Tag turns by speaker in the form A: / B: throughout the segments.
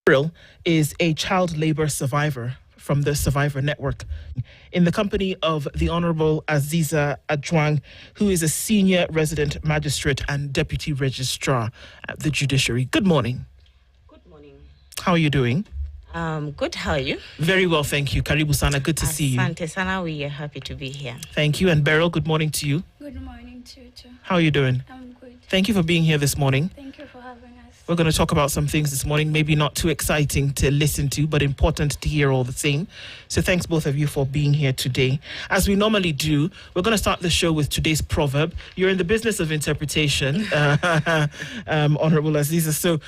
A: Beryl is a child labor survivor from the Survivor Network, in the company of the Honorable Aziza Adjwang, who is a senior resident magistrate and deputy registrar at the judiciary. Good morning.
B: Good morning.
A: How are you doing?
B: Good. How are you?
A: Very well, thank you. Karibu sana, good to see you.
B: Asante sana, we are happy to be here.
A: Thank you. And Beryl, good morning to you.
C: Good morning to you too.
A: How are you doing?
C: I'm good.
A: Thank you for being here this morning.
C: Thank you for having us.
A: We're going to talk about some things this morning, maybe not too exciting to listen to, but important to hear all the same. So thanks both of you for being here today. As we normally do, we're going to start the show with today's proverb. You're in the business of interpretation, Honorable Aziza. So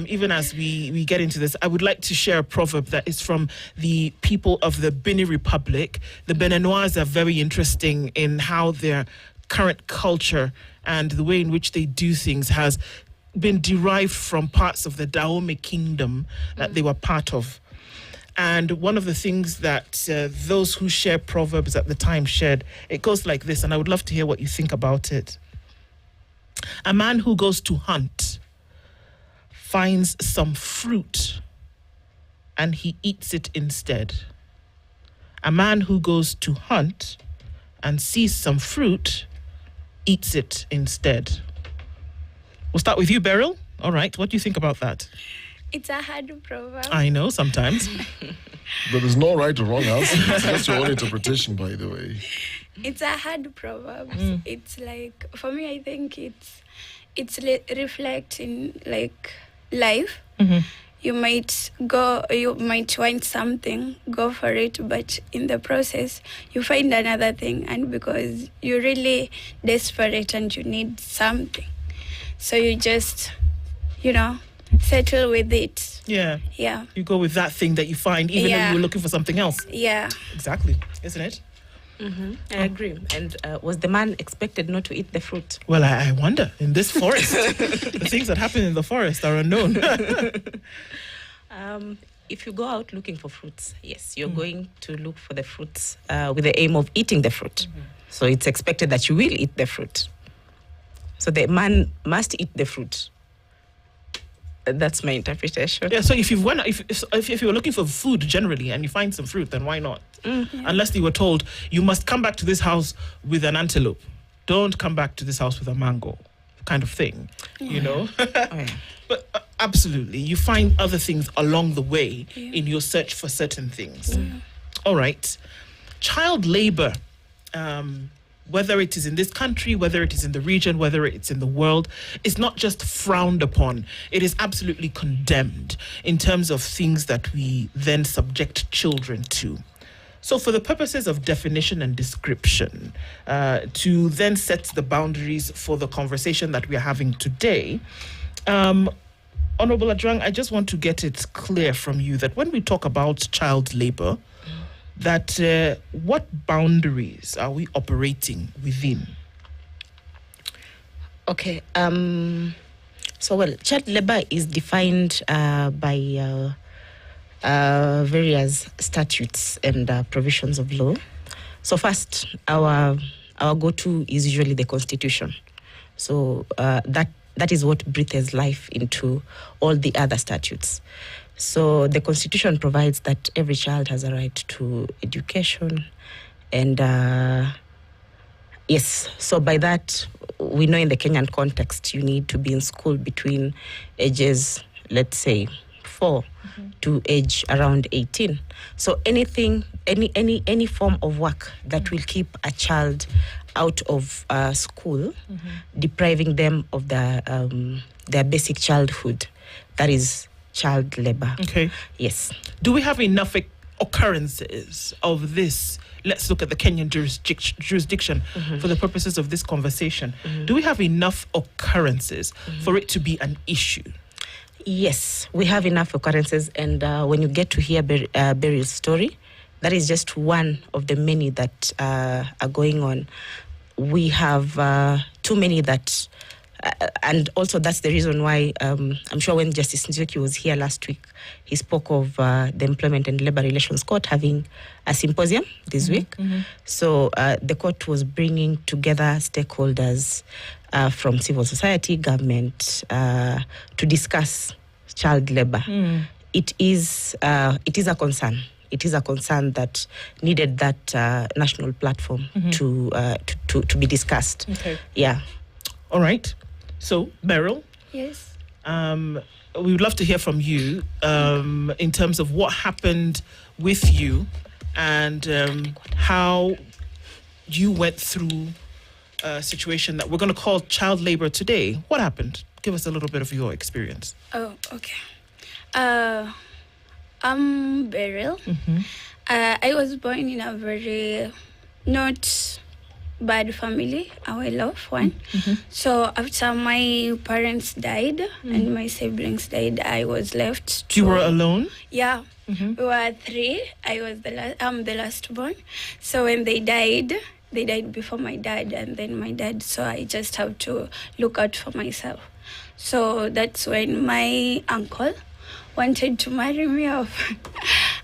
A: even as we get into this, I would like to share a proverb that is from the people of the Benin Republic. The Beninois are very interesting in how their current culture and the way in which they do things has been derived from parts of the Dahomey kingdom that they were part of. And one of the things that those who share proverbs at the time shared, it goes like this, and I would love to hear what you think about it. A man who goes to hunt finds some fruit and he eats it instead. A man who goes to hunt and sees some fruit eats it instead. We'll start with you, Beryl. All right. What do you think about that?
C: It's a hard proverb.
A: I know sometimes.
D: But there's no right or wrong answer. It's just your own interpretation, by the way.
C: It's a hard proverb. It's like, for me, I think it's reflecting like life.
A: Mm-hmm.
C: You might want something, go for it, but in the process, you find another thing, and because you're really desperate and you need something, so you just, settle with it.
A: Yeah.
C: Yeah.
A: You go with that thing that you find, even though you were looking for something else.
C: Yeah.
A: Exactly. Isn't it?
B: Mm-hmm. I agree. And was the man expected not to eat the fruit?
A: Well, I wonder. In this forest, the things that happen in the forest are unknown.
B: If you go out looking for fruits, yes, you're going to look for the fruits with the aim of eating the fruit. Mm-hmm. So it's expected that you will eat the fruit. So the man must eat the fruit. That's my interpretation.
A: Yeah. So if you were looking for food generally and you find some fruit, then why not? Mm-hmm. Unless you were told you must come back to this house with an antelope, don't come back to this house with a mango, kind of thing. You know. Oh, yeah. But absolutely, you find other things along the way in your search for certain things. All right. Child labor, whether it is in this country, whether it is in the region, whether it's in the world, is not just frowned upon. It is absolutely condemned in terms of things that we then subject children to. So for the purposes of definition and description, to then set the boundaries for the conversation that we are having today, Honorable Adjwang, I just want to get it clear from you that when we talk about child labor, that what boundaries are we operating within?
B: Okay. Child labor is defined by various statutes and provisions of law. So first, our go-to is usually the Constitution. So that is what breathes life into all the other statutes. So the Constitution provides that every child has a right to education. And so by that, we know in the Kenyan context, you need to be in school between ages, let's say, 4 to age around 18. So any form of work that will keep a child out of school, depriving them of their basic childhood, that is child labor.
A: Okay.
B: Yes.
A: Do we have enough occurrences of this? Let's look at the Kenyan jurisdiction for the purposes of this conversation. Do we have enough occurrences for it to be an issue?
B: Yes, we have enough occurrences. And when you get to hear Beryl's story, that is just one of the many that are going on. We have too many that... and also that's the reason why I'm sure when Justice Nzioki was here last week, he spoke of the Employment and Labour Relations Court having a symposium this week. So the court was bringing together stakeholders from civil society, government, to discuss child labor it is a concern. It is a concern that needed that national platform to be discussed.
A: Okay.
B: Yeah.
A: All right. So, Beryl,
C: Yes.
A: we would love to hear from you in terms of what happened with you and how you went through a situation that we're going to call child labor today. What happened? Give us a little bit of your experience.
C: Oh, okay. I'm Beryl. I was born in a very not bad family, a well-off one. So after my parents died and my siblings died, I was left to...
A: You were alone?
C: Yeah. We were 3. I'm the last born. So when they died before my dad and then my dad. So I just have to look out for myself. So that's when my uncle wanted to marry me off.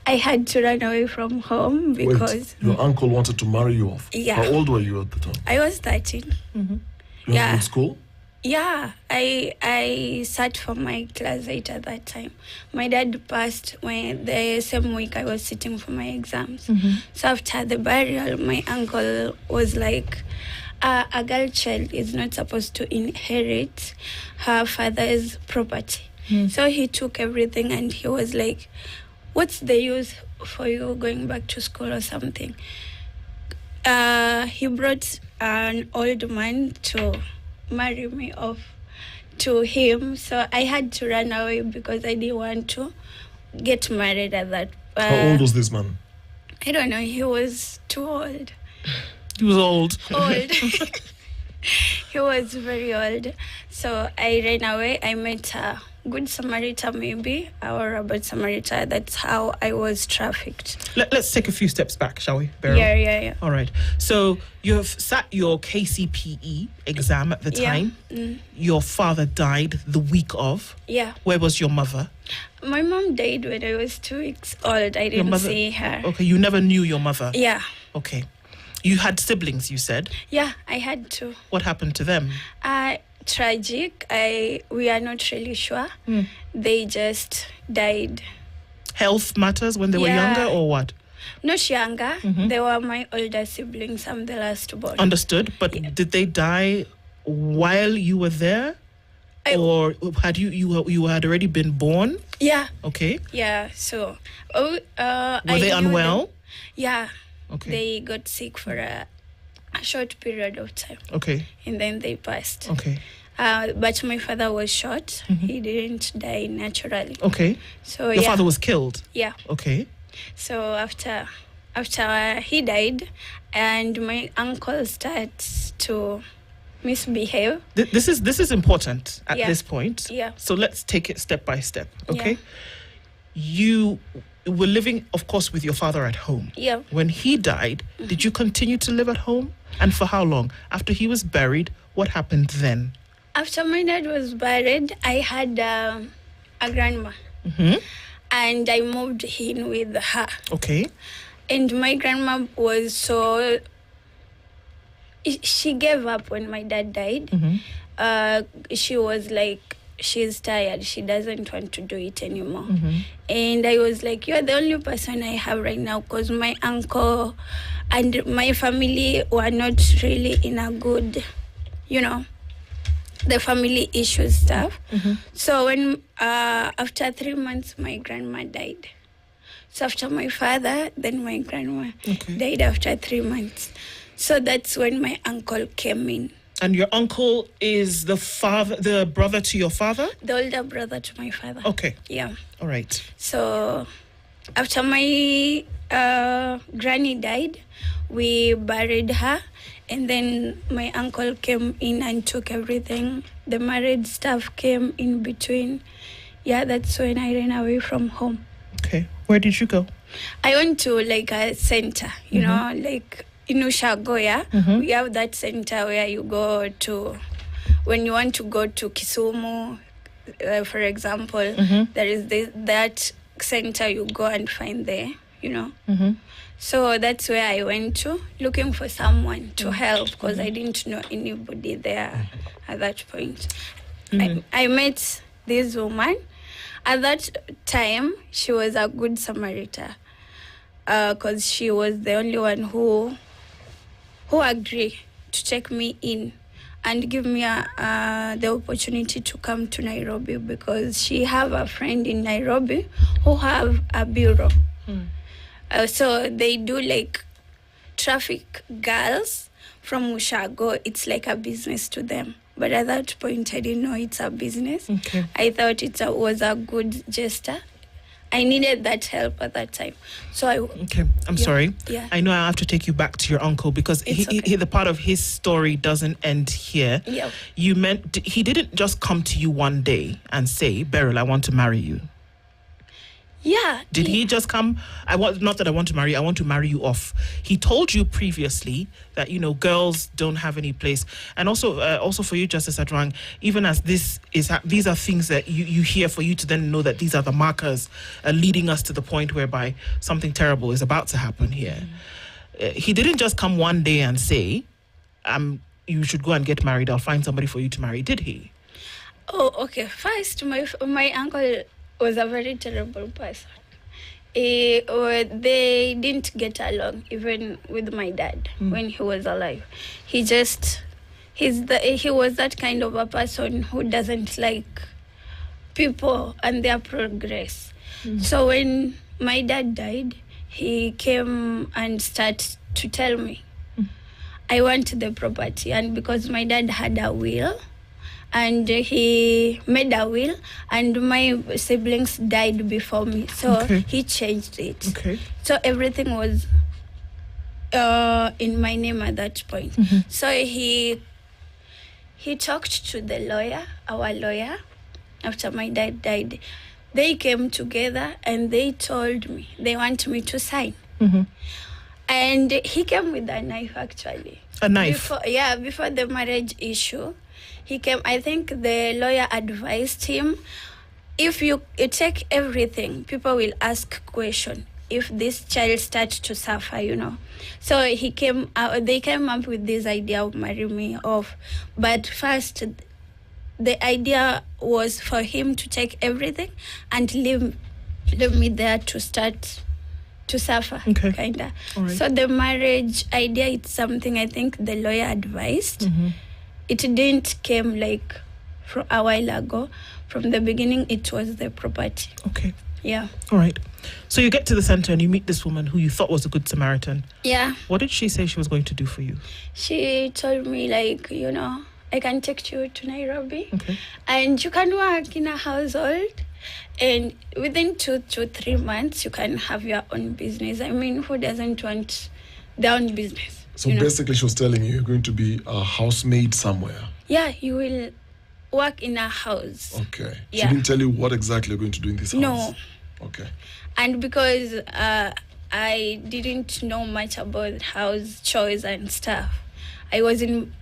C: I had to run away from home because...
D: Wait, your uncle wanted to marry you off?
C: Yeah.
D: How old were you at the time?
C: I was 13.
D: You
C: Yeah.
D: were in school?
C: Yeah, I sat for my class 8 at that time. My dad passed when the same week I was sitting for my exams. So after the burial, my uncle was like, a girl child is not supposed to inherit her father's property. So he took everything and he was like, what's the use for you going back to school or something? He brought an old man to marry me off to him. So I had to run away because I didn't want to get married at that.
D: How old was this man?
C: I don't know. He was too old.
A: He was old.
C: Old. He was very old. So I ran away. I met a good Samaritan, maybe, or a bad Samaritan. That's how I was trafficked.
A: Let's take a few steps back, shall we, Beryl?
C: Yeah.
A: All right. So you have sat your KCPE exam at the time. Your father died the week of.
C: Yeah.
A: Where was your mother?
C: My mom died when I was 2 weeks old. I didn't see her.
A: Okay, you never knew your mother?
C: Yeah.
A: Okay. You had siblings, you said?
C: Yeah, I had to.
A: What happened to them?
C: Tragic. We are not really sure. They just died.
A: Health matters when they were
C: Yeah.
A: younger or what?
C: Not younger. They were my older siblings. I'm the last born.
A: Understood. But did they die while you were there? Or had you had already been born?
C: Yeah.
A: Okay.
C: Yeah. So,
A: Were they unwell?
C: Yeah.
A: Okay.
C: They got sick for a short period of time.
A: Okay.
C: And then they passed.
A: Okay.
C: But my father was shot. He didn't die naturally.
A: Okay.
C: So
A: Your father was killed?
C: Yeah.
A: Okay.
C: So after he died, and my uncle starts to misbehave.
A: This is important at
C: Yeah.
A: this point.
C: Yeah.
A: So let's take it step by step. Okay.
C: Yeah.
A: You were living, of course, with your father at home.
C: Yeah.
A: When he died, did you continue to live at home? And for how long? After he was buried, what happened then?
C: After my dad was buried, I had a grandma. And I moved in with her.
A: Okay.
C: And my grandma was so... She gave up when my dad died. She was like, she's tired. She doesn't want to do it anymore. And I was like, you're the only person I have right now, because my uncle and my family were not really in a good, the family issues stuff. So when after 3 months, my grandma died. So after my father, then my grandma died after 3 months. So that's when my uncle came in.
A: And your uncle is the brother to your father?
C: The older brother to my father.
A: Okay.
C: Yeah.
A: All right.
C: So after my granny died, we buried her. And then my uncle came in and took everything. The married stuff came in between. Yeah, that's when I ran away from home.
A: Okay. Where did you go?
C: I went to like a center, like in Ushagoya. We have that center where you go to, when you want to go to Kisumu, for example, there is that center you go and find there, So that's where I went to, looking for someone to help, because I didn't know anybody there at that point. I met this woman, At that time, she was a good Samaritan, because she was the only one who agreed to take me in and give me the opportunity to come to Nairobi, because she have a friend in Nairobi who have a bureau. So they do like traffic girls from Ushago. It's like a business to them. But at that point, I didn't know it's a business.
A: Okay.
C: I thought it was a good gesture. I needed that help at that time. So
A: I'm sorry.
C: Yeah.
A: I know I have to take you back to your uncle, because the part of his story doesn't end here.
C: Yeah.
A: He didn't just come to you one day and say, Beryl, I want to marry you.
C: Yeah.
A: Did he just come? Not that I want to marry you, I want to marry you off. He told you previously that, girls don't have any place. And also for you, Justice Adrang, even as these are things that you hear, for you to then know that these are the markers leading us to the point whereby something terrible is about to happen here. He didn't just come one day and say, you should go and get married, I'll find somebody for you to marry, did he?
C: Oh, okay. First, my uncle was a very terrible person. They didn't get along, even with my dad when he was alive. He was that kind of a person who doesn't like people and their progress. So when my dad died, he came and started to tell me, I want the property. And because my dad had a will, and he made a will, and my siblings died before me, so he changed it.
A: Okay.
C: So everything was in my name at that point. So he talked to the lawyer, our lawyer, after my dad died. They came together and they told me they want me to sign. And he came with a knife, actually.
A: A knife?
C: Before the marriage issue. He came, I think the lawyer advised him, if you take everything, people will ask question if this child starts to suffer, So they came up with this idea of marrying me off. But first, the idea was for him to take everything and leave me there to start to suffer, kinda.
A: Right.
C: So the marriage idea, it's something I think the lawyer advised. It didn't came like from a while ago. From the beginning, it was the property.
A: Okay.
C: Yeah.
A: All right. So you get to the center and you meet this woman who you thought was a good Samaritan.
C: Yeah.
A: What did she say she was going to do for you?
C: She told me, like, I can take you to Nairobi.
A: Okay.
C: And you can work in a household. And within 2 to 3 months, you can have your own business. I mean, who doesn't want their own business?
D: So basically, she was telling you you're going to be a housemaid somewhere.
C: Yeah, you will work in a house.
D: Okay.
C: Yeah.
D: She didn't tell you what exactly you're going to do in this house?
C: No.
D: Okay.
C: And because I didn't know much about house chores and stuff, I was in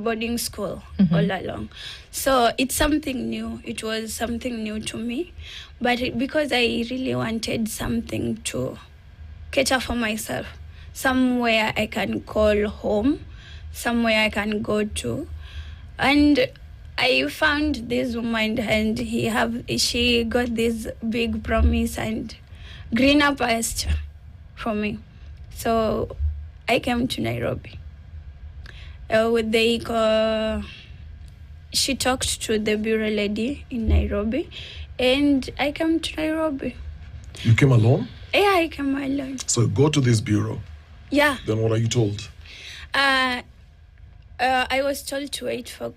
C: boarding school all along. So it's something new. It was something new to me. But because I really wanted something to cater for myself, somewhere I can call home, somewhere I can go to. And I found this woman, and she got this big promise and greener pasture for me. So I came to Nairobi. She talked to the bureau lady in Nairobi, and I came to Nairobi.
D: You came alone?
C: Yeah, I came alone.
D: So go to this bureau.
C: Yeah.
D: Then what are you told?
C: I was told to wait for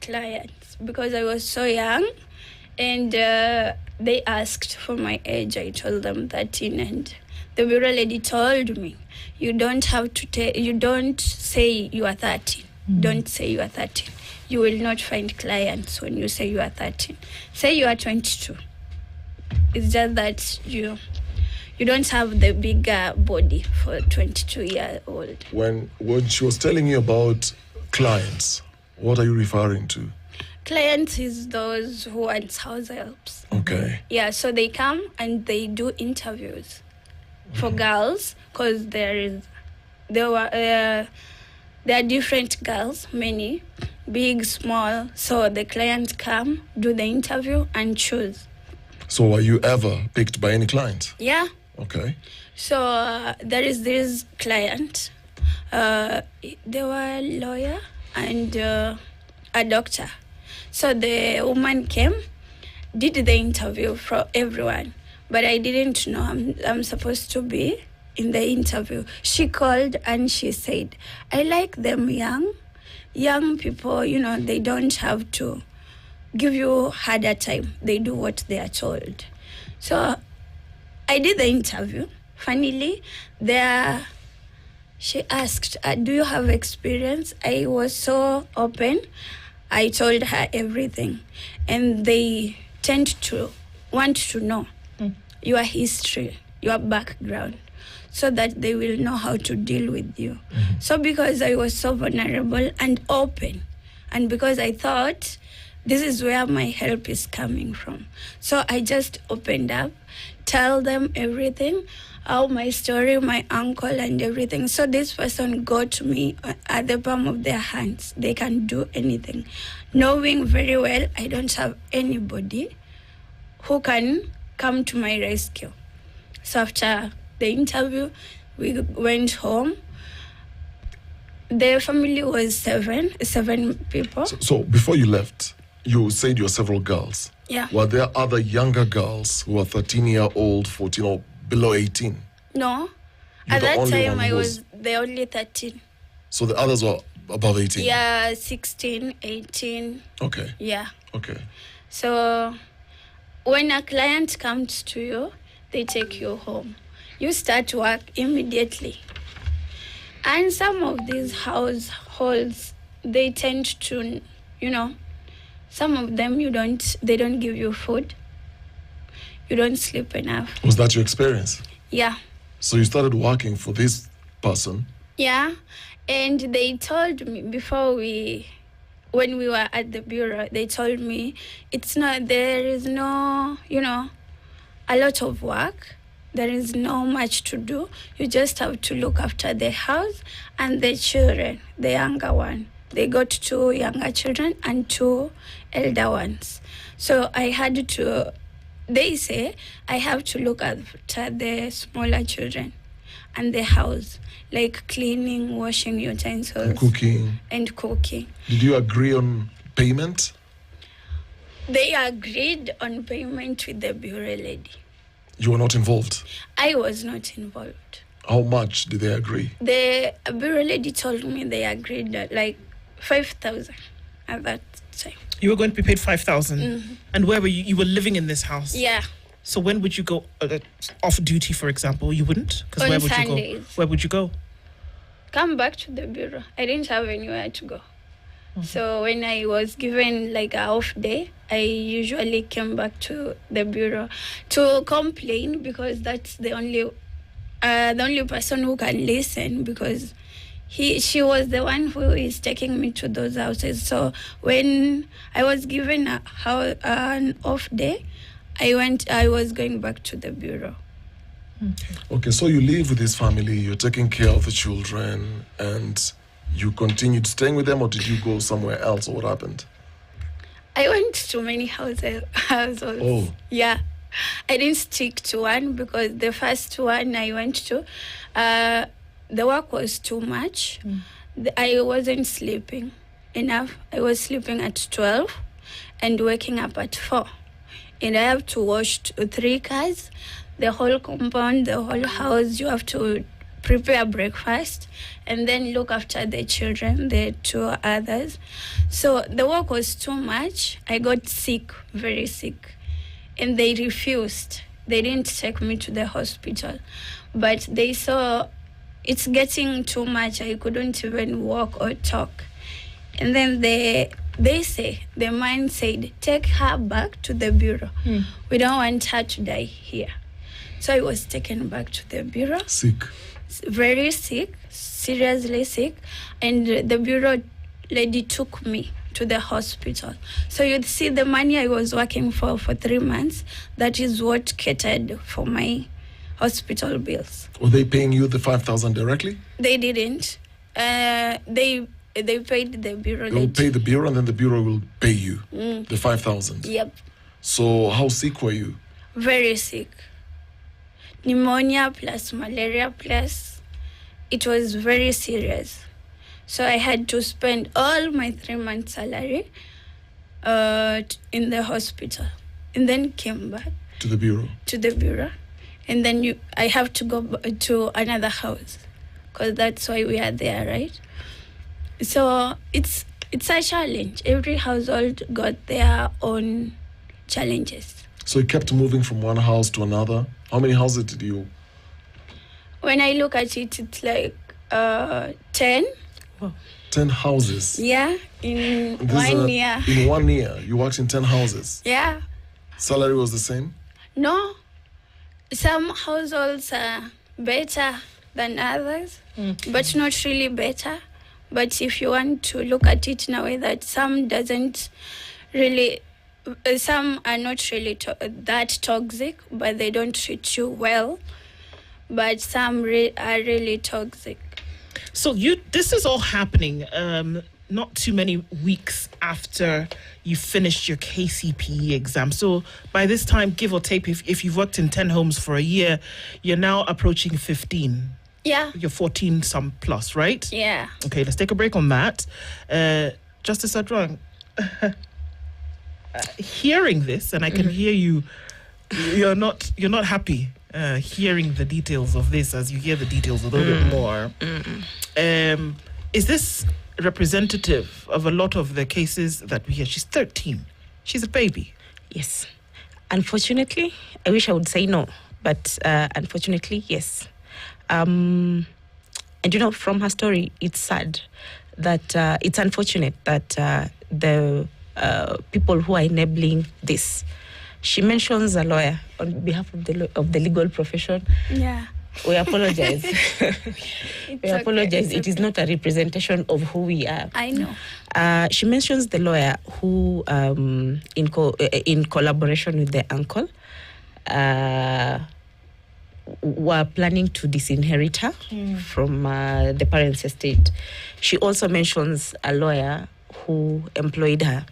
C: clients because I was so young, and they asked for my age. I told them 13, and the bureau lady told me, you don't have to you don't say you are 13. Don't say you are 13. You will not find clients when you say you are 13. Say you are 22. It's just that you don't have the bigger body for 22-year-old.
D: When she was telling you about clients, what are you referring to?
C: Clients is those who want house helps.
D: Okay.
C: Yeah, so they come and they do interviews for girls, because there are different girls, many, big, small. So the client come, do the interview, and choose.
D: So were you ever picked by any client?
C: Yeah.
D: Okay.
C: So there is this client. They were a lawyer and a doctor. So the woman came, did the interview for everyone, but I didn't know I'm supposed to be in the interview. She called and she said, I like them young people, they don't have to give you harder time. They do what they are told. So I did the interview. Funnily, she asked, do you have experience? I was so open. I told her everything. And they tend to want to know your history, your background, so that they will know how to deal with you. So because I was so vulnerable and open, and because I thought this is where my help is coming from, so I just opened up, tell them everything, my story, my uncle and everything. So this person got me at the palm of their hands. They can do anything, knowing very well I don't have anybody who can come to my rescue. So after the interview, we went home. The family was seven people.
D: So before you left, you said you were several girls.
C: Yeah.
D: Were there other younger girls who were 13-year-old, 14 or below 18?
C: No.
D: You're
C: At
D: the
C: that
D: only
C: time,
D: one
C: I
D: who
C: was the only 13.
D: So the others were above 18?
C: Yeah, 16, 18.
D: Okay.
C: Yeah.
D: Okay.
C: So when a client comes to you, they take you home. You start work immediately. And some of these households, they tend to, some of them they don't give you food. You don't sleep enough.
D: Was that your experience?
C: Yeah.
D: So you started working for this person?
C: Yeah. And they told me when we were at the bureau, they told me there is no, a lot of work. There is no much to do. You just have to look after the house and the children, the younger one. They got 2 younger children and 2 elder ones. So they say I have to look after the smaller children and the house, like cleaning, washing utensils. And cooking.
D: Did you agree on payment?
C: They agreed on payment with the bureau lady.
D: You were not involved?
C: I was not involved.
D: How much did they agree?
C: The bureau lady told me they agreed like 5,000 at that time.
A: You were going to be paid 5,000? And where were you? You were living in this house?
C: Yeah.
A: So when would you go off duty, for example? You wouldn't? Because where would
C: Sundays.
A: you go? Where would you go?
C: Come back to the bureau. I didn't have anywhere to go. So when I was given like a off day, I usually came back to the bureau to complain, because that's the only person who can listen, because she was the one who is taking me to those houses. So when I was given an off day, I was going back to the bureau.
D: Okay, so you live with this family, you're taking care of the children, and you continued staying with them, or did you go somewhere else, or what happened?
C: I went to many households.
D: Oh.
C: Yeah. I didn't stick to one, because the first one I went to, the work was too much. I wasn't sleeping enough. I was sleeping at 12 and waking up at 4. And I have to wash 3 cars, the whole compound, the whole house. You have to prepare breakfast and then look after the children, the 2 others. So the work was too much. I got sick, very sick. And they refused. They didn't take me to the hospital. But they saw it's getting too much. I couldn't even walk or talk. And then the man said, take her back to the bureau. We don't want her to die here. So I was taken back to the bureau.
D: Sick?
C: Very sick, seriously sick. And the bureau lady took me to the hospital. So you'd see the money I was working for 3 months, that is what catered for my hospital bills.
D: Were they paying you the 5,000 directly?
C: They didn't. They They paid the bureau.
D: They will pay the bureau, and then the bureau will pay you the 5,000.
C: Yep.
D: So how sick were you?
C: Very sick. Pneumonia plus malaria plus. It was very serious. So I had to spend all my 3 months' salary in the hospital, and then came back
D: To the bureau.
C: And then I have to go to another house, because that's why we are there, right? So it's a challenge. Every household got their own challenges.
D: So you kept moving from one house to another. How many houses did you?
C: When I look at it, it's like 10.
D: 10 houses.
C: Yeah, in
D: This is
C: 1 year.
D: In 1 year, you worked in 10 houses.
C: Yeah.
D: Salary was the same?
C: No. Some households are better than others, but not really better. But if you want to look at it in a way that some are not really that toxic, but they don't treat you well. But some are really toxic.
A: So this is all happening not too many weeks after you finished your KCPE exam. So by this time, give or take, if you've worked in 10 homes for a year, you're now approaching 15.
C: Yeah.
A: You're 14 some plus, right?
C: Yeah.
A: Okay, let's take a break on that. Justice Adrong, hearing this, and I can hear you, you're not happy hearing the details of this as you hear the details a little bit more. Is this representative of a lot of the cases that we hear? She's 13. She's a baby.
B: Yes. Unfortunately, I wish I would say no, but unfortunately, yes. And from her story, it's sad that it's unfortunate that the people who are enabling this. She mentions a lawyer on behalf of the legal profession.
C: Yeah.
B: We apologize.
C: It's
B: It is not a representation of who we are.
C: I know.
B: She mentions the lawyer who, in collaboration with the uncle, were planning to disinherit her from the parents' estate. She also mentions a lawyer who employed her.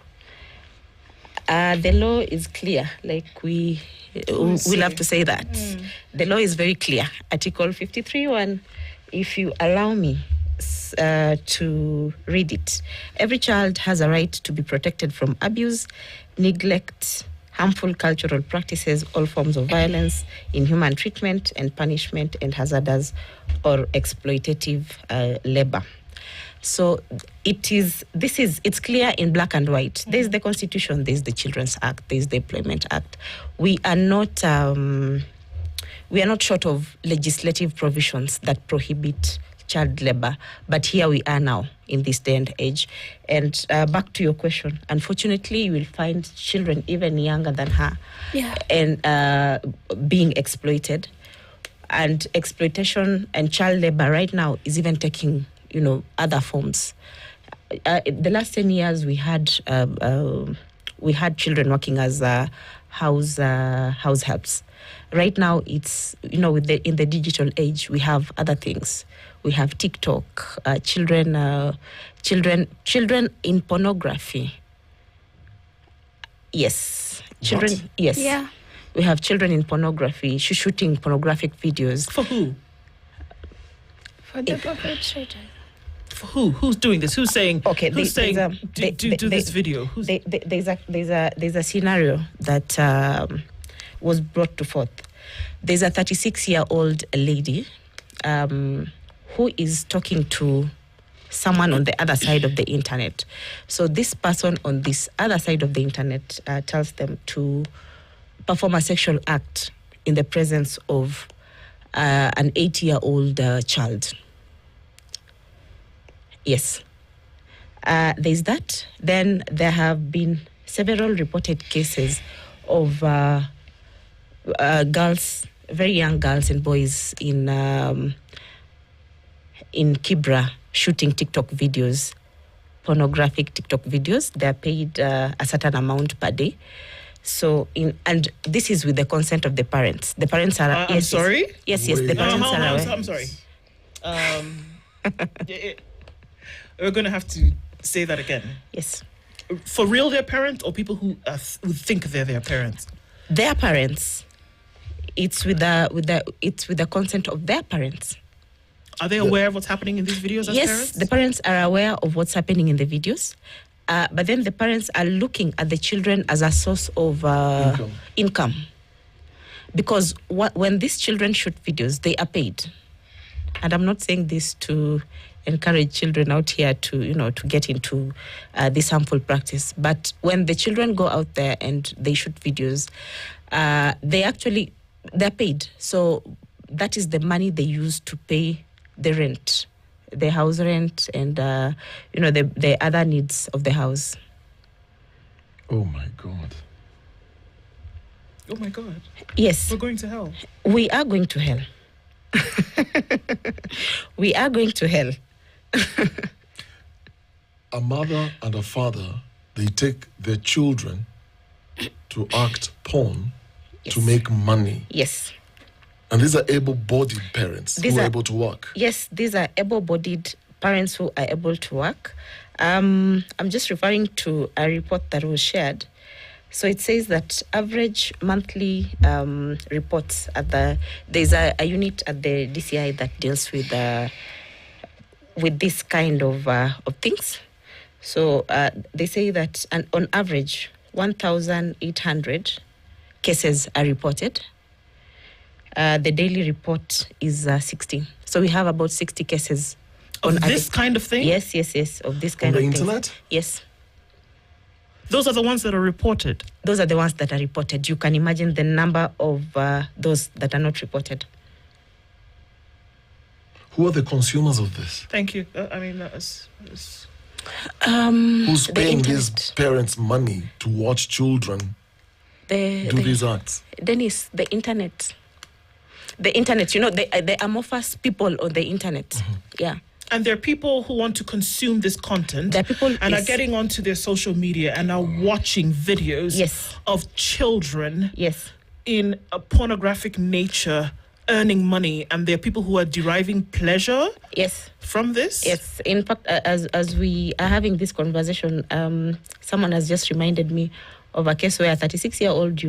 B: The law is clear, like we love to say that. The law is very clear. Article 53(1), if you allow me to read it. Every child has a right to be protected from abuse, neglect, harmful cultural practices, all forms of violence, inhuman treatment and punishment, and hazardous or exploitative labor. So it's clear in black and white. There's the Constitution, there's the Children's Act, there's the Employment Act. We are not short of legislative provisions that prohibit child labor, but here we are now in this day and age. And back to your question, unfortunately, you will find children even younger than her, and being exploited. And exploitation and child labor right now is even taking other forms. The last 10 years, we had children working as house helps. Right now, it's in the digital age, we have other things. We have TikTok, children in pornography. Yes, children.
D: What?
B: Yes.
C: Yeah.
B: We have children in pornography, shooting pornographic videos.
A: For who?
C: For the perpetrators.
A: For who? Who's doing this? Who's saying?
B: Okay,
A: who's saying? Do this video. Who's
B: there's a scenario that was brought to forth. There's a 36-year-old lady who is talking to someone on the other side of the internet. So this person on this other side of the internet tells them to perform a sexual act in the presence of an 8-year-old child. Yes. There's that. Then there have been several reported cases of girls, very young girls and boys in Kibra shooting TikTok videos, pornographic TikTok videos. They're paid a certain amount per day. So, and this is with the consent of the parents. The parents are.
A: I'm sorry?
B: Yes, the parents are aware.
A: I'm sorry. We're going to have to say that again.
B: Yes.
A: For real, their parents, or people who think they're their parents?
B: Their parents. It's with the consent of their parents.
A: Are they aware of what's happening in these videos as
B: Yes,
A: parents?
B: the parents are aware of what's happening in the videos. But then the parents are looking at the children as a source of income. Because when these children shoot videos, they are paid. And I'm not saying this to encourage children out here to get into this harmful practice. But when the children go out there and they shoot videos, they're paid. So that is the money they use to pay the rent, the house rent, and the other needs of the house.
D: Oh my God.
A: Oh my God.
B: Yes.
A: We're going to hell.
B: We are going to hell. We are going to hell.
D: A mother and a father, they take their children to act porn to make money.
B: Yes.
D: And these are able-bodied parents who are able to work.
B: Yes, these are able-bodied parents who are able to work. I'm just referring to a report that was shared. So it says that average monthly reports there's a unit at the DCI that deals with this kind of things. So they say that on average 1,800 cases are reported. The daily report is 60. So we have about 60 cases
A: of this kind of thing?
B: Yes, of this kind
D: of
B: thing.
D: On the internet?
B: Yes.
A: Those are the ones that are reported?
B: Those are the ones that are reported. You can imagine the number of those that are not reported.
D: Who are the consumers of this?
A: Thank you.
D: Who's paying these parents money to watch children do these acts?
B: Dennis, the internet. The internet, the amorphous people on the internet. Mm-hmm. Yeah.
A: And there are people who want to consume this content and are getting onto their social media and are watching videos of children in a pornographic nature earning money, and there are people who are deriving pleasure from this?
B: Yes. In fact, as we are having this conversation, someone has just reminded me of a case where a 36-year-old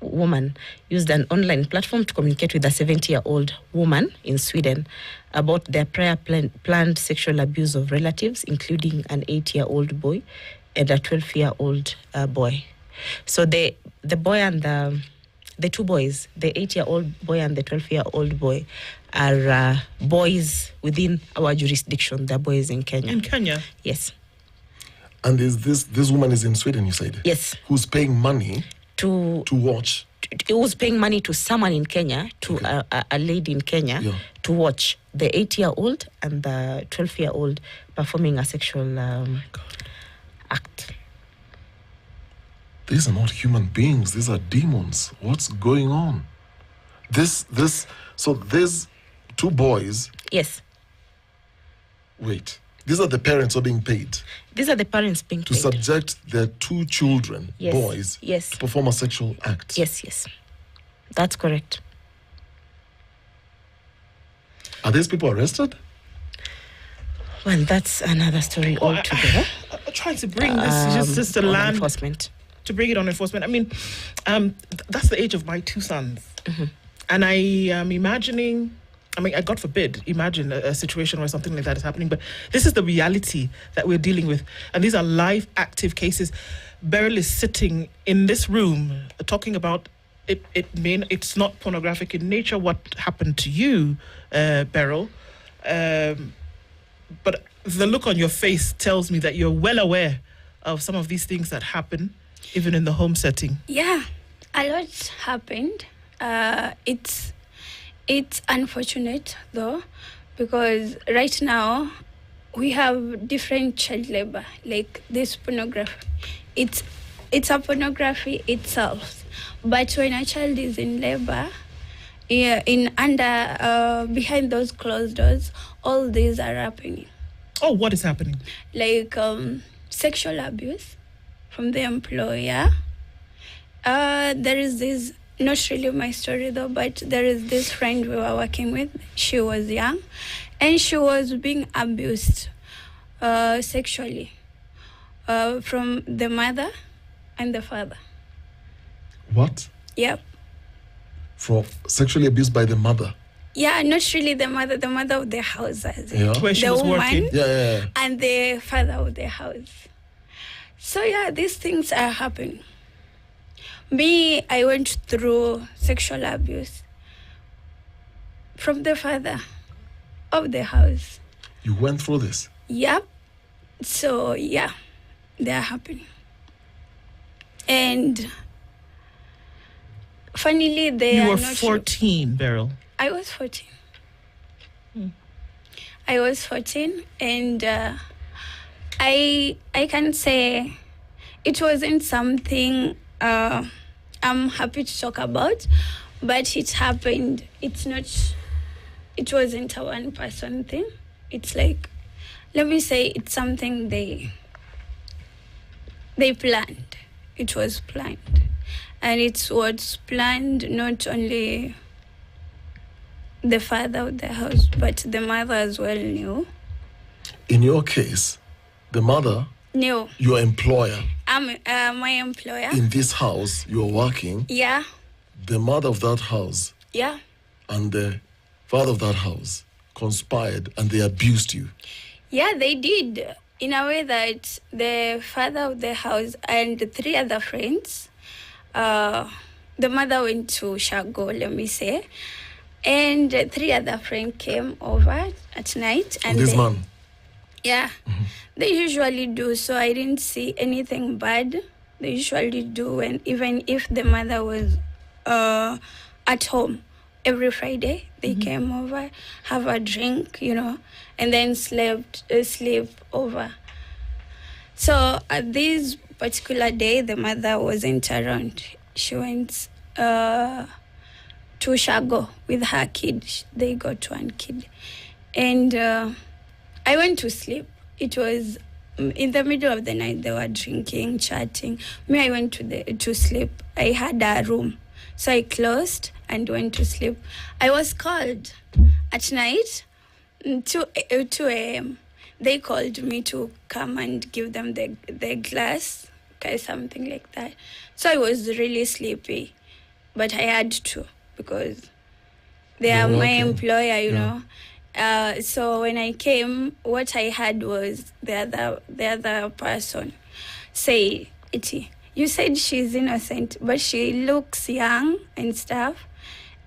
B: woman used an online platform to communicate with a 70-year-old woman in Sweden about their prior planned sexual abuse of relatives, including an 8-year-old boy and a 12-year-old boy. So the boy and the two boys, the 8-year-old boy and the 12-year-old boy, are boys within our jurisdiction. They're boys in Kenya.
A: In Kenya?
B: Yes.
D: And is this woman is in Sweden, you said?
B: Yes.
D: Who's paying money
B: to
D: watch?
B: Who's paying money to someone in Kenya, to a lady in Kenya, to watch the 8-year-old and the 12-year-old performing a sexual act.
D: These are not human beings. These are demons. What's going on? So there's two boys.
B: Yes.
D: Wait. These are the parents who are being paid.
B: These are the parents being paid.
D: To subject their two children, boys, to perform a sexual act.
B: Yes. That's correct.
D: Are these people arrested?
B: Well, that's another story altogether.
A: I'm trying to bring this just to land
B: enforcement.
A: To bring it on enforcement. I mean, that's the age of my two sons.
B: Mm-hmm.
A: And I am imagining, God forbid, imagine a situation where something like that is happening. But this is the reality that we're dealing with. And these are live, active cases. Beryl is sitting in this room talking about it's not pornographic in nature what happened to you, Beryl. But the look on your face tells me that you're well aware of some of these things that happen, even in the home setting.
C: Yeah, a lot happened. It's unfortunate though, because right now we have different child labor, like this pornography. It's a pornography itself. But when a child is in labor, behind those closed doors, all these are happening.
A: Oh, what is happening?
C: Like sexual abuse from the employer. There is this, not really my story though, but there is this friend we were working with. She was young and she was being abused sexually from the mother and the father.
D: What?
C: Yep.
D: For sexually abused by the mother?
C: Yeah, not really the mother of the house.
D: Yeah.
A: Where she
C: the
A: was
C: woman
A: working.
D: Yeah.
C: and the father of the house. So yeah, these things are happening. Me, I went through sexual abuse from the father of the house.
D: You went through this?
C: Yep. So yeah, they are happening. And funnily, they
A: You
C: are
A: were
C: not
A: 14, Beryl.
C: I was 14. I was 14, and I can say it wasn't something I'm happy to talk about, but it happened. It wasn't a one-person thing. It's like, let me say, it's something they planned. It was planned, and it was planned not only the father of the house, but the mother as well knew.
D: In your case, the mother,
C: Knew.
D: your employer,
C: I'm my employer.
D: in this house you're working,
C: Yeah,
D: the mother of that house
C: yeah,
D: and the father of that house conspired and they abused you.
C: yeah. They did in a way that the father of the house and 3 other friends. The mother went to Shago, let me say, and 3 other friends came over at night. And
D: This man.
C: Yeah, they usually do. So I didn't see anything bad. They usually do, and even if the mother was at home every Friday, they came over, have a drink, and then sleep over. So at this particular day, the mother wasn't around. She went to Shago with her kid. They got 1 kid, and I went to sleep. It was in the middle of the night. They were drinking, chatting. Me, I went to sleep. I had a room, so I closed and went to sleep. I was called at night, 2 a.m. They called me to come and give them the glass, okay, something like that. So I was really sleepy, but I had to because they are my employer, you know. So when I came, what I had was the other person say, "Iti, you said she's innocent, but she looks young and stuff."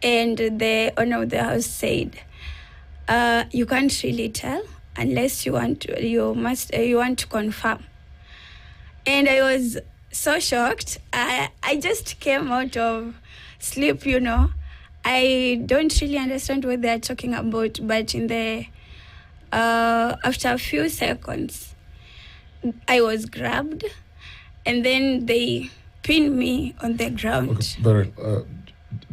C: And the owner of the house said, "You can't really tell unless you want to confirm." And I was so shocked. I just came out of sleep, I don't really understand what they're talking about, but in the after a few seconds, I was grabbed, and then they pinned me on the ground.
D: Okay, Beryl,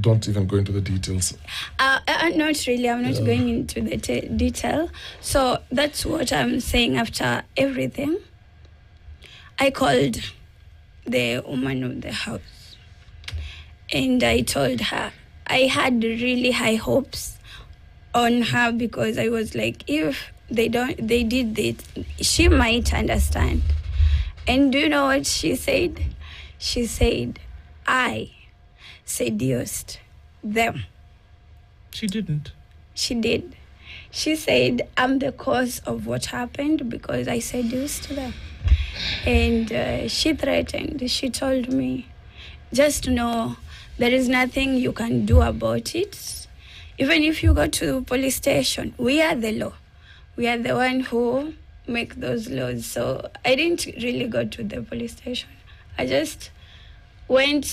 D: don't even go into the details.
C: Not really. I'm not going into the detail. So that's what I'm saying. After everything, I called the woman of the house, and I told her I had really high hopes on her because I was like, if they did this, she might understand. And do you know what she said? She said, I seduced them.
A: She didn't.
C: She did. She said, I'm the cause of what happened because I seduced them. And she threatened. She told me, just know there is nothing you can do about it. Even if you go to the police station, we are the law. We are the one who make those laws. So I didn't really go to the police station. I just went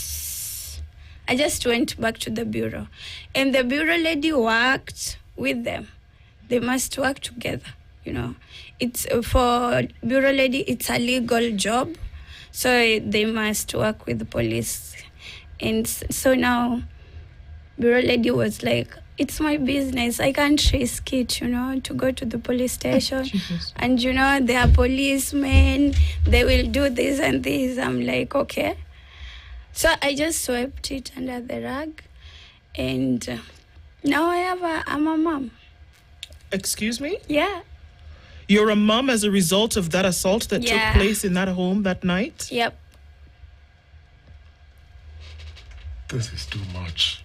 C: back to the bureau. And the bureau lady worked with them. They must work together, It's for bureau lady, it's a legal job. So they must work with the police. And so now, bureau lady was like, it's my business. I can't risk it, to go to the police station. And, they are policemen. They will do this and this. I'm like, okay. So I just swept it under the rug. And now I'm a mom.
A: Excuse me?
C: Yeah.
A: You're a mom as a result of that assault that
C: Yeah.
A: took place in that home that night?
C: Yep.
D: This is too much.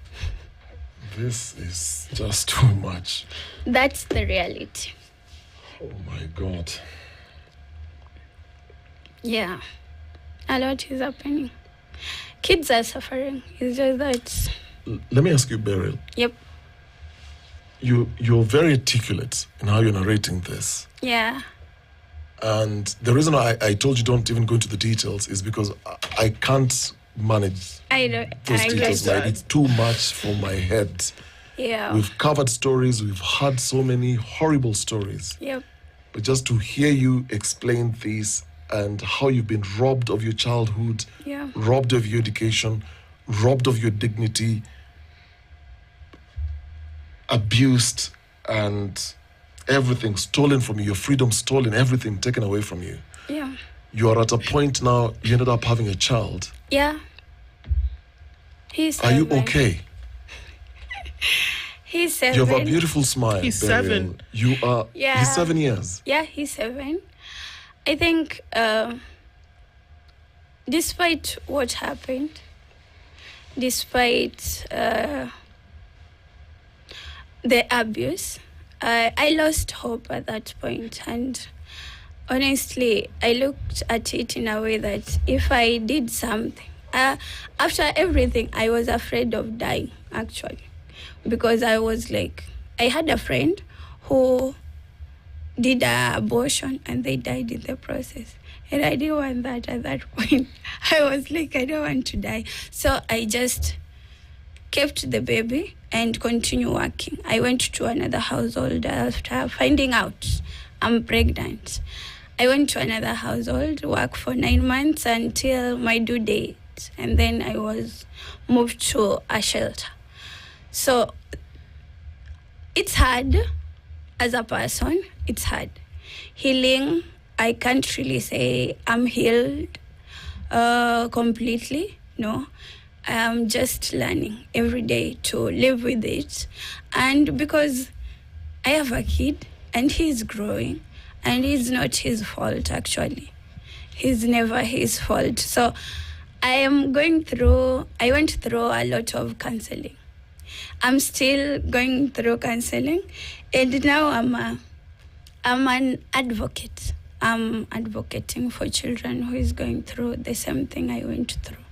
D: This is just too much.
C: That's the reality.
D: Oh my God.
C: Yeah. A lot is happening. Kids are suffering. It's just that.
D: Let me ask you, Beryl.
C: Yep.
D: You're very articulate in how you're narrating this.
C: Yeah.
D: And the reason I told you don't even go into the details is because I can't manage
C: I don't.
D: those
C: I
D: details.
C: get
D: Right?
C: that.
D: It's too much for my head.
C: Yeah.
D: We've covered stories. We've had so many horrible stories.
C: Yep.
D: But just to hear you explain this and how you've been robbed of your childhood,
C: Yeah.
D: robbed of your education, robbed of your dignity, abused, and everything stolen from you, your freedom stolen, everything taken away from you.
C: Yeah.
D: You are at a point now, you ended up having a child.
C: Yeah. He's
D: Are you
C: 7.
D: okay?
C: He's 7.
D: You have a beautiful smile.
A: He's
D: Beryl.
A: 7.
D: You are.
C: Yeah.
D: He's 7 years.
C: Yeah, he's 7. I think, despite what happened, despite the abuse, I lost hope at that point. And honestly, I looked at it in a way that if I did something, after everything, I was afraid of dying, actually. Because I was like, I had a friend who did an abortion and they died in the process. And I didn't want that at that point. I was like, I don't want to die. So I just kept the baby and continued working. I went to another household after finding out I'm pregnant. I went to another household, worked for 9 months until my due date. And then I was moved to a shelter. So it's hard as a person. It's hard. Healing, I can't really say I'm healed completely. No, I'm just learning every day to live with it. And because I have a kid and he's growing, and it's not his fault actually. It's never his fault. So I went through a lot of counseling. I'm still going through counseling, and now I'm an advocate. I'm advocating for children who is going through the same thing I went through.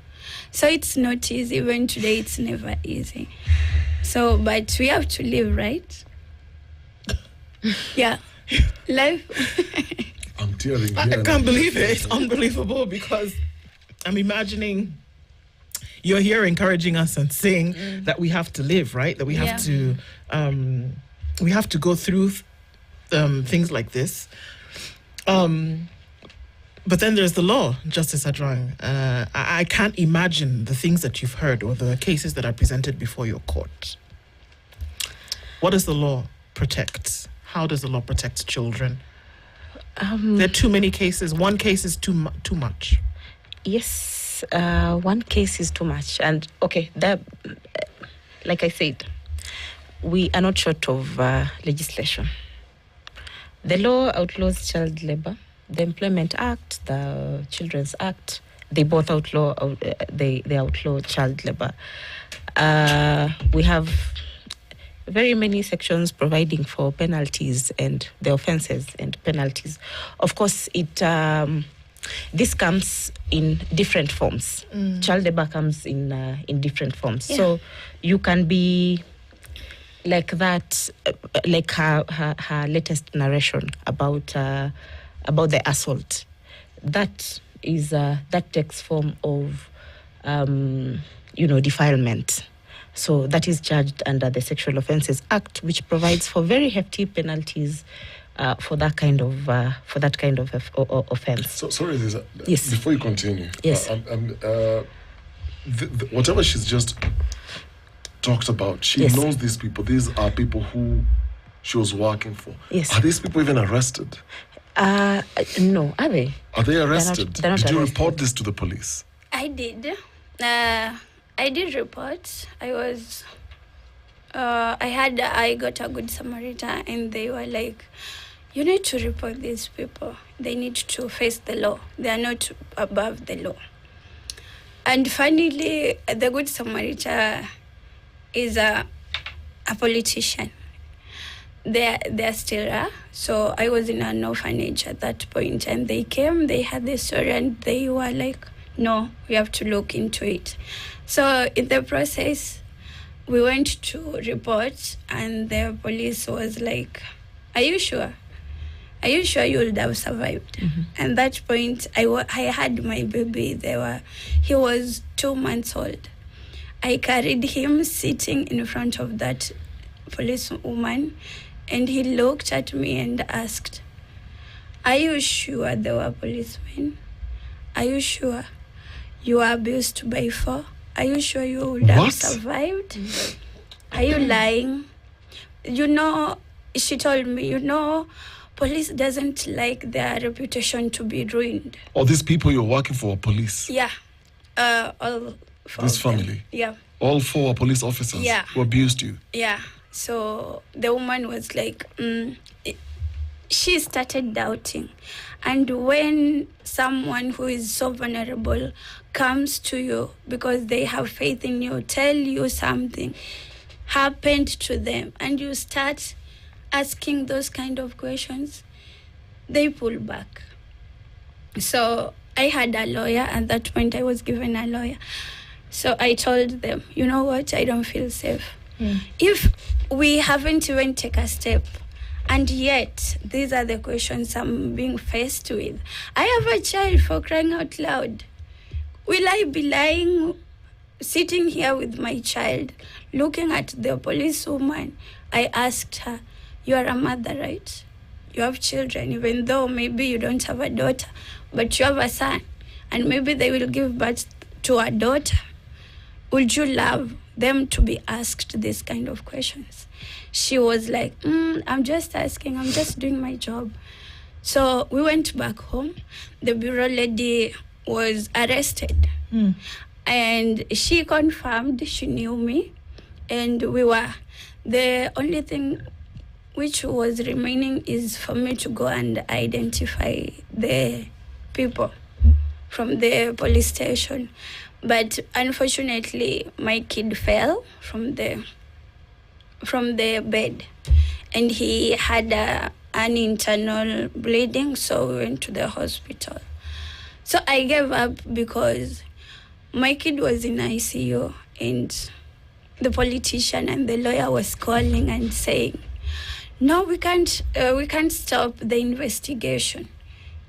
C: So it's not easy. Even today, it's never easy. So, but we have to live, right? Yeah, life.
D: I'm tearing
A: I
D: here.
A: can't believe it. It's unbelievable because I'm imagining you're here encouraging us and saying that we have to live, right? That we have to go through things like this. But then there's the law, Justice Adrang. I can't imagine the things that you've heard or the cases that are presented before your court. What does the law protect? How does the law protect children? There are too many cases. One case is too much.
B: Yes, one case is too much. And okay, like I said, we are not short of legislation. The law outlaws child labor. The Employment Act, the Children's Act, they both outlaw they outlaw child labor. We have very many sections providing for penalties and the offences and penalties. Of course, this comes in different forms. Child labor comes in different forms.
C: Yeah.
B: So you can be like that, like her latest narration about the assault. That is that takes form of defilement. So that is charged under the Sexual Offences Act, which provides for very hefty penalties for that kind of offence.
D: So, sorry, Lisa.
B: Yes.
D: Before you continue,
B: Yes.
D: Whatever she's just talked about, she
B: Yes.
D: knows these people. These are people who she was working for.
B: Yes.
D: Are these people even arrested?
B: No, are they?
D: Are they arrested?
B: they're not
D: Did you
B: arrested.
D: report this to the police?
C: I did. I did report. I got a good Samaritan, and they were like, you need to report these people. They need to face the law. They are not above the law. And finally, the Good Samaritan is a politician. They're still so I was in an orphanage at that point, and they came, they had the story, and they were like, no, we have to look into it. So in the process, we went to report, and the police was like, are you sure? Are you sure you would have survived?
B: Mm-hmm.
C: And that point, I had my baby. He was 2 months old. I carried him sitting in front of that policewoman, and he looked at me and asked, are you sure there were policemen? Are you sure you were abused by 4? Are you sure you would have survived? Are you lying? She told me, police doesn't like their reputation to be ruined.
D: All these people you're working for are police?
C: Yeah. All 4
D: this
C: of them.
D: family?
C: Yeah.
D: All 4 are police officers who abused you?
C: Yeah. So the woman was like, she started doubting. And when someone who is so vulnerable comes to you because they have faith in you, tell you something happened to them, and you start asking those kind of questions, they pull back. So I had a lawyer. At that point, I was given a lawyer. So I told them, you know what, I don't feel safe. If we haven't even taken a step, and yet these are the questions I'm being faced with. I have a child, for crying out loud. Will I be lying, sitting here with my child, looking at the policewoman? I asked her, you are a mother, right? You have children, even though maybe you don't have a daughter, but you have a son, and maybe they will give birth to a daughter. Would you love them to be asked these kind of questions? She was like, I'm just asking, I'm just doing my job. So we went back home. The bureau lady was arrested. And she confirmed she knew me. And the only thing which was remaining is for me to go and identify the people from the police station. But unfortunately, my kid fell from the bed, and he had an internal bleeding, so we went to the hospital. So I gave up because my kid was in ICU, and the politician and the lawyer was calling and saying, no, we can't stop the investigation.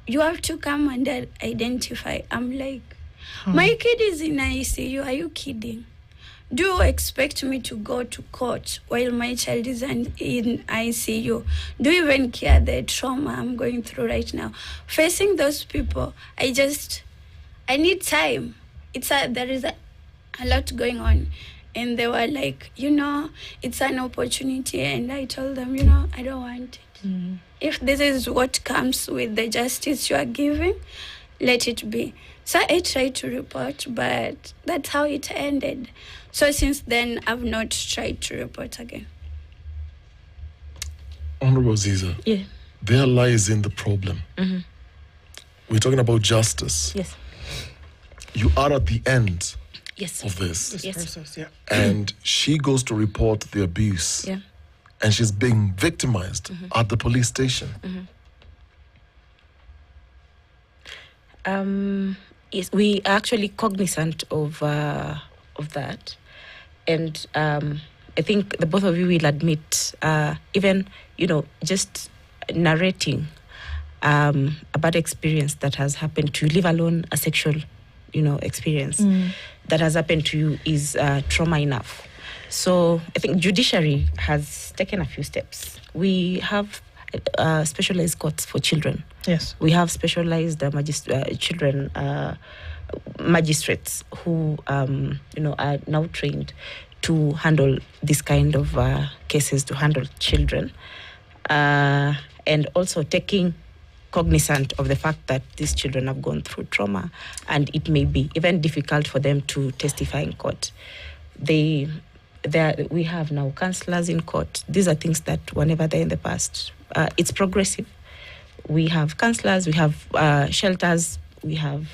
C: You have to come and identify. I'm like, my kid is in ICU. Are you kidding? Do you expect me to go to court while my child is in ICU? Do you even care the trauma I'm going through right now? Facing those people, I need time. There is a lot going on. And they were like, it's an opportunity. And I told them, I don't want it. If this is what comes with the justice you are giving, let it be. So I tried to report, but that's how it ended. So since then, I've not tried to report again.
D: Honorable Ziza, there lies in the problem. We're talking about justice.
B: Yes.
D: You are at the end
B: Yes.
D: of this.
A: Process, yeah.
D: And she goes to report the abuse.
B: Yeah.
D: And she's being victimized at the police station.
B: Yes, we are actually cognizant of that, and I think the both of you will admit, even just narrating a bad experience that has happened to you, leave alone a sexual, experience that has happened to you, is trauma enough. So I think judiciary has taken a few steps. We have specialized courts for children.
A: Yes.
B: We have specialized children magistrates who are now trained to handle this kind of cases, to handle children, and also taking cognizant of the fact that these children have gone through trauma, and it may be even difficult for them to testify in court. They we have now counselors in court. These are things that were never there in the past. It's progressive. We have counselors, we have shelters, we have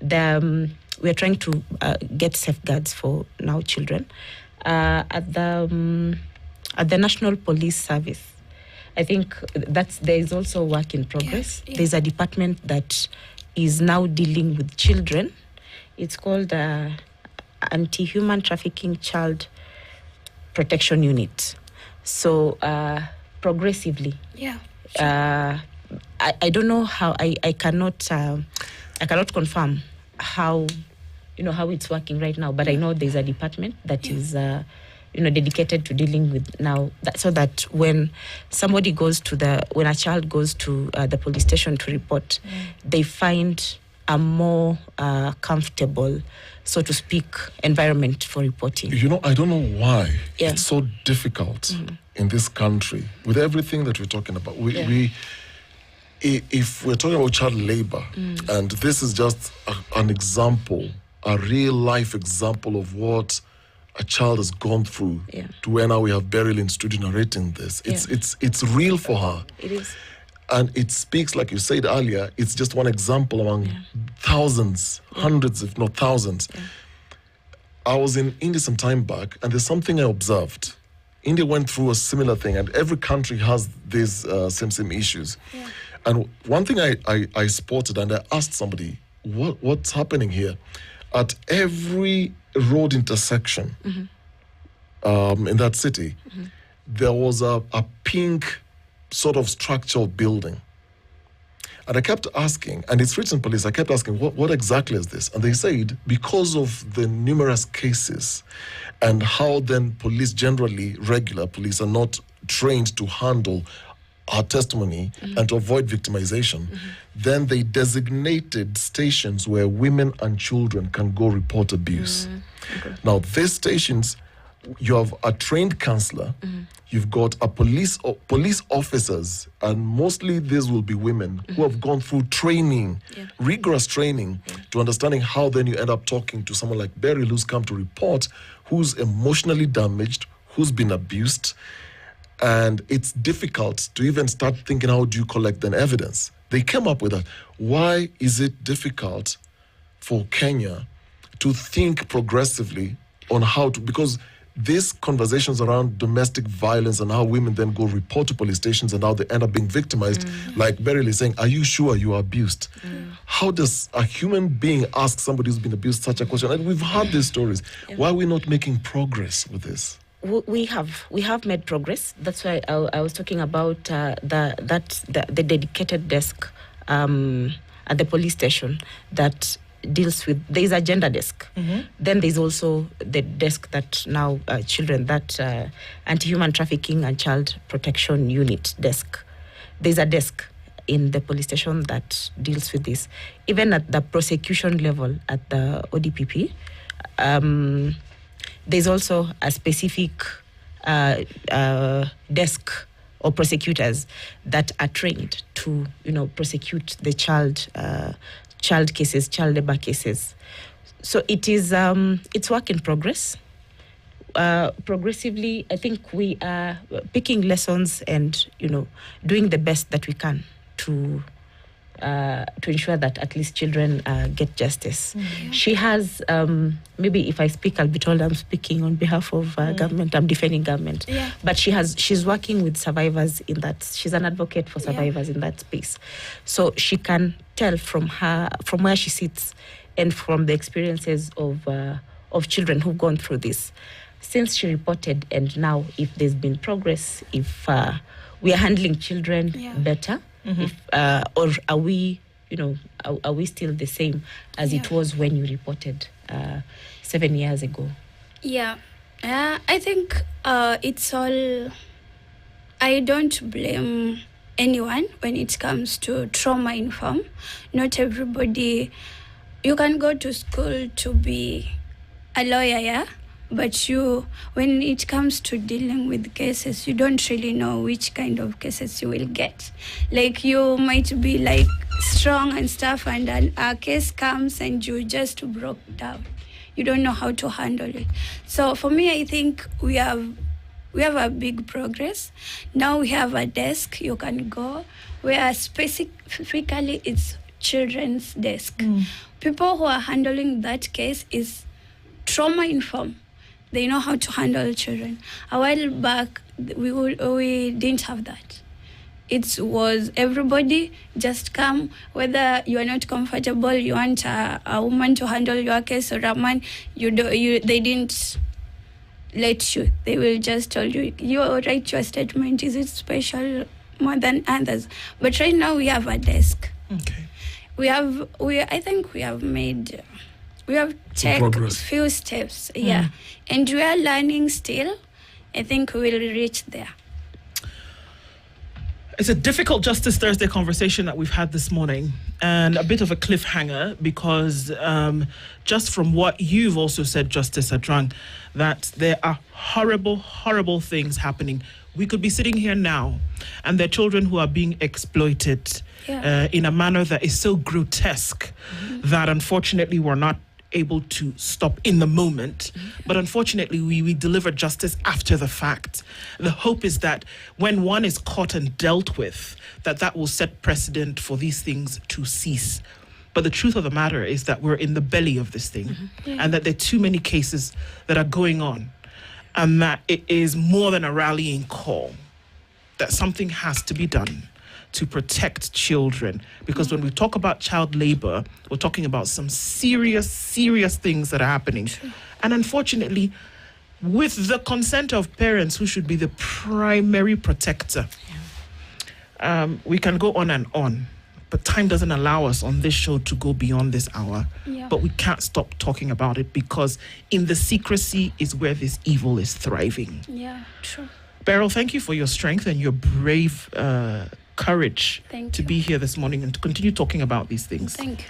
B: we're trying to get safeguards for now children. At the National Police Service, I think there is also work in progress.
C: Yeah.
B: There's a department that is now dealing with children. It's called Anti-Human Trafficking Child Protection Unit. So progressively, I don't know how. I cannot confirm how it's working right now. But I know there's a department that is dedicated to dealing with now. So that when a child goes to the police station to report, they find a more comfortable, so to speak, environment for reporting.
D: I don't know why it's so difficult in this country with everything that we're talking about. If we're talking about child labor, and this is just an example, a real life example of what a child has gone through, to where now we have Beryl in studio narrating this. It's real for her.
B: It is.
D: And it speaks, like you said earlier, it's just one example among thousands, hundreds, if not thousands. I was in India some time back, and there's something I observed. India went through a similar thing, and every country has these same issues. And one thing I spotted, and I asked somebody, what's happening here? At every road intersection in that city, there was a pink sort of structural building. And I kept asking, and it's written police, I kept asking, what exactly is this? And they said, because of the numerous cases and how then police generally, regular police, are not trained to handle our testimony and to avoid victimization, then they designated stations where women and children can go report abuse. Now, these stations, you have a trained counselor, you've got a police officers, and mostly these will be women who have gone through training, rigorous training, to understanding how then you end up talking to someone like Beryl, who's come to report, who's emotionally damaged, who's been abused. And it's difficult to even start thinking, how do you collect then evidence? They came up with that. Why is it difficult for Kenya to think progressively on how to, because these conversations around domestic violence and how women then go report to police stations and how they end up being victimized, like Beryl is saying, are you sure you are abused? How does a human being ask somebody who's been abused such a question? And we've heard these stories. Why are we not making progress with this?
B: We have made progress. That's why I was talking about the dedicated desk at the police station that deals with. There is a gender desk. Then there's also the desk that now children, that anti-human trafficking and child protection unit desk. There's a desk in the police station that deals with this. Even at the prosecution level at the ODPP, there's also a specific desk or prosecutors that are trained to, prosecute the child cases, child labor cases. So it is it's work in progress. Progressively, I think we are picking lessons and doing the best that we can to ensure that at least children get justice. She has, maybe if I speak, I'll be told I'm speaking on behalf of government, I'm defending government. But she's working with survivors in that, she's an advocate for survivors in that space. So she can tell from where she sits and from the experiences of children who've gone through this. Since she reported, and now if there's been progress, if we are handling children better, if or are we still the same as it was when you reported 7 years ago?
C: I think it's all, I don't blame anyone when it comes to trauma inform. Not everybody, you can go to school to be a lawyer, but when it comes to dealing with cases, you don't really know which kind of cases you will get. Like, you might be strong and stuff, and a case comes and you just broke down. you don't know how to handle it. So for me, I think we have a big progress. Now we have a desk you can go where specifically it's children's desk. People who are handling that case is trauma informed. They know how to handle children. A while back, we didn't have that. It was everybody just come, whether you are not comfortable, you want a woman to handle your case or a man, they didn't let you. They will just tell you, you write your statement, is it special more than others? But right now we have a desk.
A: Okay.
C: I think we have taken few steps, and we are learning still. I think we will reach there.
A: It's a difficult Justice Thursday conversation that we've had this morning, and a bit of a cliffhanger because just from what you've also said, Justice Adrang, that there are horrible, horrible things happening. We could be sitting here now and there are children who are being exploited in a manner that is so grotesque that unfortunately we're not able to stop in the moment, but unfortunately we deliver justice after the fact. The hope is that when one is caught and dealt with, that will set precedent for these things to cease. But the truth of the matter is that we're in the belly of this thing, and that there are too many cases that are going on, and that it is more than a rallying call, that something has to be done to protect children. Because when we talk about child labor, we're talking about some serious, serious things that are happening. And unfortunately, with the consent of parents who should be the primary protector, we can go on and on. But time doesn't allow us on this show to go beyond this hour. But we can't stop talking about it because in the secrecy is where this evil is thriving.
C: Yeah, true.
A: Beryl, thank you for your strength and your brave courage to be here this morning and to continue talking about these things.
C: Thank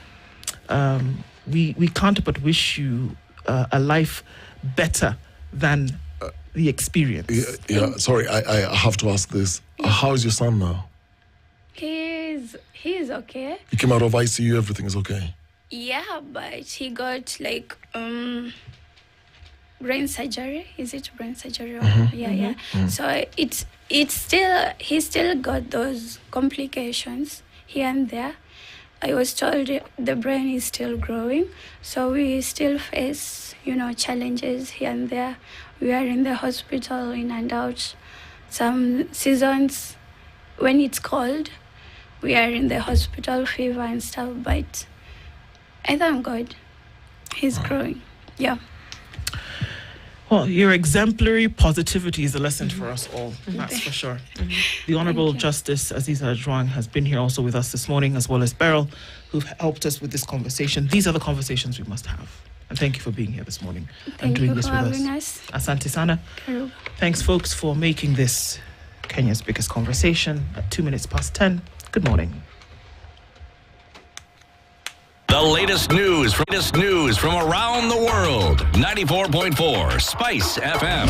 A: you. We can't but wish you a life better than the experience.
D: Sorry, I have to ask this. How is your son now?
C: He's okay.
D: He came out of ICU, everything is okay?
C: Yeah, but he got brain surgery. Is it brain surgery? So he still got those complications here and there. I was told the brain is still growing, so we still face challenges here and there. We are in the hospital in and out. Some seasons when it's cold, we are in the hospital, fever and stuff, but I thank God he's growing. Yeah.
A: Well, your exemplary positivity is a lesson for us all, that's for sure. The Honourable Justice Aziza Adrang has been here also with us this morning, as well as Beryl, who've helped us with this conversation. These are the conversations we must have. And thank you for being here this morning and doing this with us. Asante Sana. Thanks, folks, for making this Kenya's biggest conversation at 10:02. Good morning.
E: The latest news from around the world. 94.4 Spice FM.